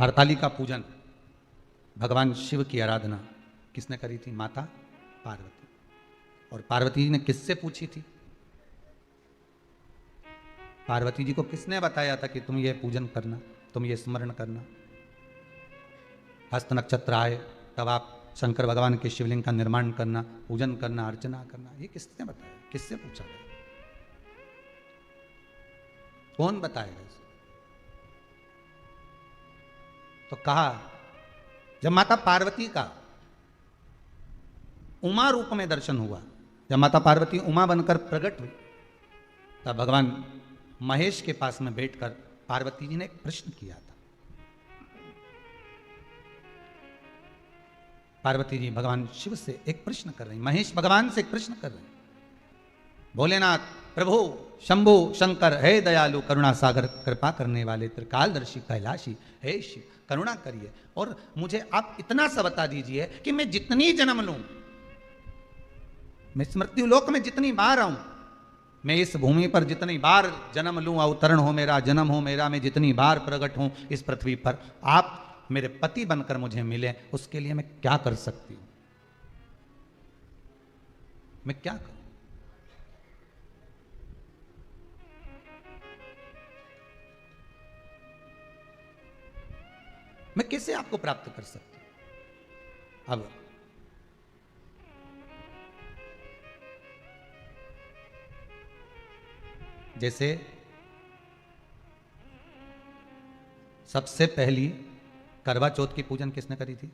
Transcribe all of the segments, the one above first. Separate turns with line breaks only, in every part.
हरतालिका पूजन, भगवान शिव की आराधना किसने करी थी? माता पार्वती। और पार्वती जी ने किससे पूछी थी? पार्वती जी को किसने बताया था कि तुम ये पूजन करना, तुम ये स्मरण करना? हस्त नक्षत्र आए तब आप शंकर भगवान के शिवलिंग का निर्माण करना, पूजन करना, अर्चना करना, ये किसने बताया? किससे पूछा गया? कौन बताएगा इसे? तो कहा जब माता पार्वती का उमा रूप में दर्शन हुआ, जब माता पार्वती उमा बनकर प्रकट हुई, तब भगवान महेश के पास में बैठकर पार्वती जी ने एक प्रश्न किया था। पार्वती जी भगवान शिव से एक प्रश्न कर रही, महेश भगवान से एक प्रश्न कर रहे, भोलेनाथ प्रभु शंभु शंकर, हे दयालु करुणा सागर, कृपा करने वाले त्रिकालदर्शी कैलाशी, हे शिव करुणा करिए और मुझे आप इतना सा बता दीजिए कि मैं जितनी जन्म लूं, मैं मृत्यु लोक में जितनी बार आऊं, मैं इस भूमि पर जितनी बार जन्म लूं, अवतरण हो मेरा, जन्म हो मेरा, मैं जितनी बार प्रकट हूं इस पृथ्वी पर, आप मेरे पति बनकर मुझे मिले, उसके लिए मैं क्या कर सकती हूं? मैं क्या करूं? मैं कैसे आपको प्राप्त कर सकती हूं? अब जैसे सबसे पहली करवा चौथ की पूजन किसने करी थी?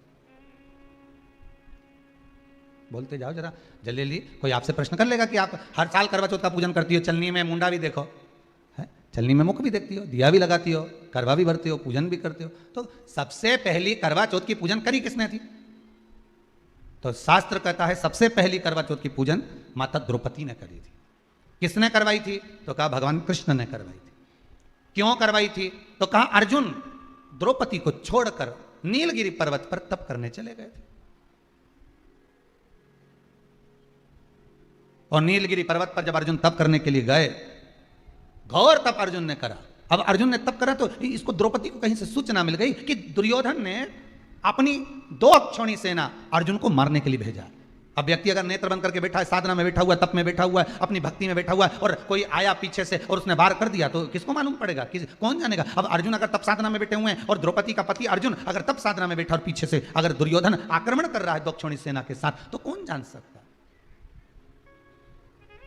बोलते जाओ जरा जल्दी। कोई आपसे प्रश्न कर लेगा कि आप हर साल करवा चौथ का पूजन करती हो, चलनी में मुंडा भी देखो है, चलनी में मुख भी देखती हो, दिया भी लगाती हो, करवा भी भरती हो, पूजन भी करते हो, तो सबसे पहली करवा चौथ की पूजन करी किसने थी? तो शास्त्र कहता है सबसे पहली करवा चौथ की पूजन माता द्रौपदी ने करी थी। किसने करवाई थी? तो कहा भगवान कृष्ण ने करवाई थी। क्यों करवाई थी? तो कहा अर्जुन द्रौपदी को छोड़कर नीलगिरी पर्वत पर तप करने चले गए थे, और नीलगिरी पर्वत पर जब अर्जुन तप करने के लिए गए, घोर तप अर्जुन ने करा। अब अर्जुन ने तप करा तो इसको द्रौपदी को कहीं से सूचना मिल गई कि दुर्योधन ने अपनी 2 अक्षौणी सेना अर्जुन को मारने के लिए भेजा। अब व्यक्ति अगर नेत्र बंद करके बैठा है, साधना में बैठा हुआ है, तप में बैठा हुआ है, अपनी भक्ति में बैठा हुआ है, और कोई आया पीछे से और उसने वार कर दिया, तो किसको मालूम पड़ेगा? कौन जानेगा? अब अर्जुन अगर तप साधना में बैठे हुए हैं और द्रौपदी का पति अर्जुन अगर तप साधना में बैठा और पीछे से अगर दुर्योधन आक्रमण कर रहा है 2 अक्षौणी सेना के साथ, तो कौन जान सकता?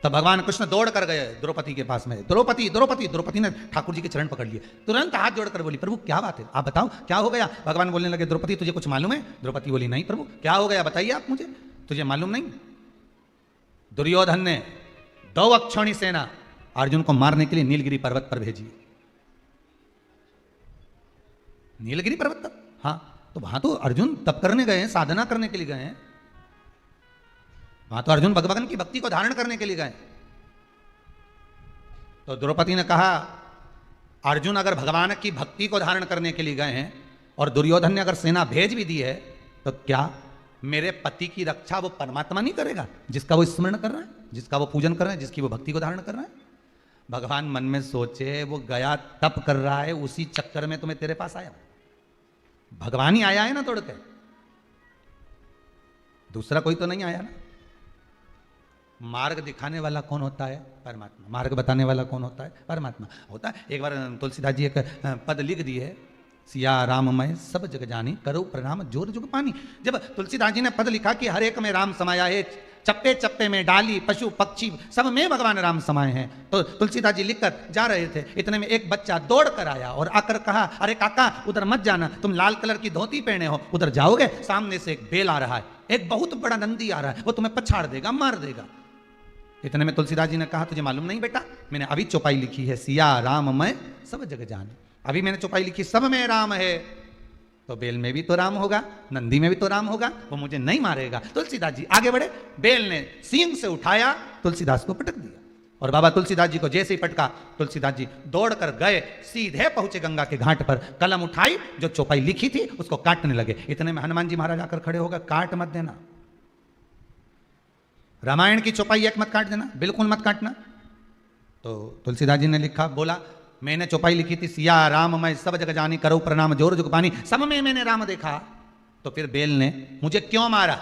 तब भगवान कृष्ण दौड़ कर गए द्रौपदी के पास में। द्रौपदी द्रौपदी द्रौपदी ने ठाकुर जी के चरण पकड़ लिए, तुरंत हाथ जोड़कर बोली प्रभु क्या बात है, आप बताओ क्या हो गया? भगवान बोलने लगे द्रौपदी तुझे कुछ मालूम है? द्रौपदी बोली नहीं प्रभु, क्या हो गया बताइए आप मुझे, तुझे मालूम नहीं? दुर्योधन ने 2 अक्षौणी सेना अर्जुन को मारने के लिए नीलगिरी पर्वत पर भेजी। नीलगिरी पर्वत पर, हाँ, तो वहां तो अर्जुन तप करने गए हैं, साधना करने के लिए गए हैं, वहां तो अर्जुन भगवान की भक्ति को धारण करने के लिए गए। तो द्रौपदी ने कहा अर्जुन अगर भगवान की भक्ति को धारण करने के लिए गए हैं और दुर्योधन ने अगर सेना भेज भी दी है, तो क्या मेरे पति की रक्षा वो परमात्मा नहीं करेगा जिसका वो स्मरण कर रहा है, जिसका वो पूजन कर रहा है, जिसकी वो भक्ति को धारण कर रहा है? भगवान मन में सोचे वो गया तप कर रहा है, उसी चक्कर में तो मैं तेरे पास आया, भगवान ही आया है ना तोड़ के, दूसरा कोई तो नहीं आया ना। मार्ग दिखाने वाला कौन होता है? परमात्मा। मार्ग बताने वाला कौन होता है? परमात्मा होता है। एक बार तुलसीदास जी एक पद लिख दिए है, सिया राममय सब जग जानी, करो प्रणाम जोर जुग पानी। जब तुलसीदास जी ने पद लिखा कि हर एक में राम समाया है, चप्पे चप्पे में डाली पशु पक्षी सब में भगवान राम समाये हैं, तो तुलसीदास जी लिखकर जा रहे थे, इतने में एक बच्चा दौड़ कर आया और आकर कहा अरे काका उधर मत जाना, तुम लाल कलर की धोती पहने हो, उधर जाओगे सामने से एक बेल आ रहा है, एक बहुत बड़ा नंदी आ रहा है, वो तुम्हें पछाड़ देगा, मार देगा। इतने में तुलसीदास जी ने कहा तुझे मालूम नहीं बेटा, मैंने अभी चौपाई लिखी है सिया राममय सब जग जानी, अभी मैंने चौपाई लिखी सब में राम है, तो बेल में भी तो राम होगा, नंदी में भी तो राम होगा, वो मुझे नहीं मारेगा। तुलसीदास जी आगे बढ़े, बेल ने सींग से उठाया, तुलसीदास को पटक दिया, और बाबा तुलसीदास जी को जैसे ही पटका, तुलसीदास जी दौड़ कर गए, सीधे पहुंचे गंगा के घाट पर, कलम उठाई, जो चौपाई लिखी थी उसको काटने लगे। इतने में हनुमान जी महाराज आकर खड़े होकर काट मत देना, रामायण की चौपाई एक मत काट देना, बिल्कुल मत काटना। तो तुलसीदास जी ने लिखा, बोला मैंने चौपाई लिखी थी, सिया राम मैं सब जग जानी, करो प्रणाम जोर जुग पानी, सब में मैंने राम देखा। तो फिर बेल ने मुझे क्यों मारा?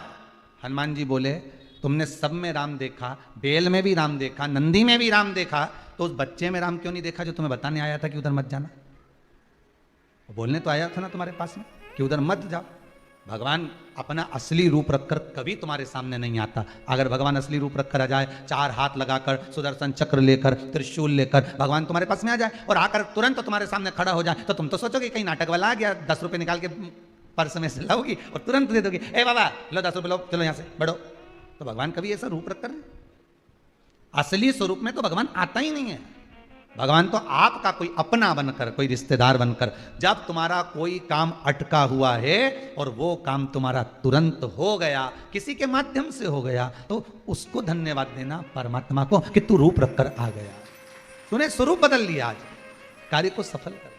हनुमान जी बोले, तुमने सब में राम देखा, बेल में भी राम देखा, नंदी में भी राम देखा, तो उस बच्चे में राम क्यों नहीं देखा जो तुम्हें बताने आया था कि उधर मत जाना? वो बोलने तो आया था ना तुम्हारे पास में कि उधर मत जाओ। भगवान अपना असली रूप रखकर कभी तुम्हारे सामने नहीं आता। अगर भगवान असली रूप रखकर आ जाए, चार हाथ लगाकर, सुदर्शन चक्र लेकर, त्रिशूल लेकर भगवान तुम्हारे पास में आ जाए और आकर तुरंत तुम्हारे सामने खड़ा हो जाए, तो तुम तो सोचोगे कहीं नाटक वाला आ गया, 10 रुपए निकाल के पर्स में से लाओगी और तुरंत दे दोगी, ए बाबा लो 10 रुपए लो, चलो यहाँ से बढ़ो। तो भगवान कभी ऐसा रूप रखकर, असली स्वरूप में तो भगवान आता ही नहीं है। भगवान तो आपका कोई अपना बनकर, कोई रिश्तेदार बनकर, जब तुम्हारा कोई काम अटका हुआ है और वो काम तुम्हारा तुरंत हो गया, किसी के माध्यम से हो गया, तो उसको धन्यवाद देना परमात्मा को कि तू रूप रखकर आ गया, तूने स्वरूप बदल लिया, आज कार्य को सफल कर।